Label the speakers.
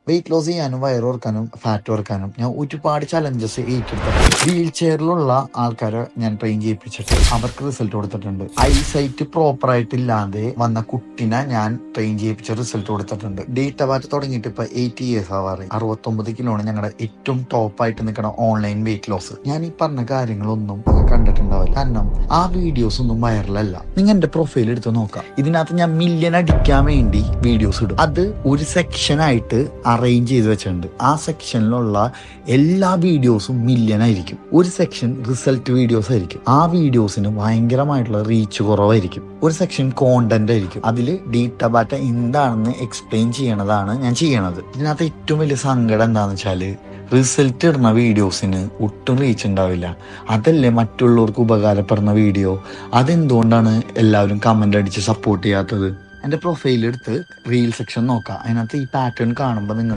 Speaker 1: Weight loss ചെയ്യാനും വയറ് കുറക്കാനും ഫാറ്റ് കുറക്കാനും ഞാൻ ഒരുപാട് ചലഞ്ചസ് ഏറ്റെടുത്തിട്ടുണ്ട്. വീൽ ചെയറിലുള്ള ആൾക്കാരെ ഞാൻ ട്രെയിൻ ചെയ്യിപ്പിച്ചിട്ട് അവർക്ക് റിസൾട്ട് കൊടുത്തിട്ടുണ്ട്. ഐസൈറ്റ് പ്രോപ്പർ ആയിട്ടില്ലാതെ വന്ന കുട്ടിനെ ഞാൻ ട്രെയിൻ ചെയ്യിപ്പിച്ച റിസൾട്ട് കൊടുത്തിട്ടുണ്ട്. ഡേറ്റ ബാറ്റ് തുടങ്ങിയിട്ട് ഇപ്പൊ 8 ഇയേഴ്സ് ആവാറ്. 69 കിലോ ആണ് ഞങ്ങളുടെ ഏറ്റവും ടോപ്പ് ആയിട്ട് നിൽക്കുന്ന ഓൺലൈൻ വെയിറ്റ് ലോസ്. ഞാൻ ഈ പറഞ്ഞ കാര്യങ്ങളൊന്നും കണ്ടിട്ടുണ്ടാവില്ല, കാരണം ആ വീഡിയോസ് ഒന്നും വൈറലല്ല. നിങ്ങൾ എന്റെ പ്രൊഫൈൽ എടുത്ത് നോക്കാം. ഇതിനകത്ത് ഞാൻ മില്യൺ അടിക്കാൻ വേണ്ടി വീഡിയോസ് ഇടും. അത് ഒരു സെക്ഷൻ ആയിട്ട് അറേഞ്ച് ചെയ്ത് വെച്ചിട്ടുണ്ട്. ആ സെക്ഷനിലുള്ള എല്ലാ വീഡിയോസും മില്യൺ ആയിരിക്കും. ഒരു സെക്ഷൻ റിസൾട്ട് വീഡിയോസ് ആയിരിക്കും. ആ വീഡിയോസിന് ഭയങ്കരമായിട്ടുള്ള റീച്ച് കുറവായിരിക്കും. ഒരു സെക്ഷൻ കോണ്ടന്റ് ആയിരിക്കും. അതിൽ ഡീറ്റബാറ്റ എന്താണെന്ന് എക്സ്പ്ലെയിൻ ചെയ്യണതാണ് ഞാൻ ചെയ്യണത്. ഇതിനകത്ത് ഏറ്റവും വലിയ സങ്കടം എന്താണെന്ന് വെച്ചാല് റിസൾട്ട് ഇടുന്ന വീഡിയോസിന് ഒട്ടും റീച്ച് ഉണ്ടാവില്ല. അതല്ലേ മറ്റുള്ളവർക്ക് ഉപകാരപ്പെടുന്ന വീഡിയോ. അതെന്തുകൊണ്ടാണ് എല്ലാവരും കമന്റ് അടിച്ച് സപ്പോർട്ട് ചെയ്യാത്തത്? എൻ്റെ പ്രൊഫൈലെടുത്ത് റീൽ സെക്ഷൻ നോക്കാം. അതിനകത്ത് ഈ പാറ്റേൺ കാണുമ്പോൾ നിങ്ങൾ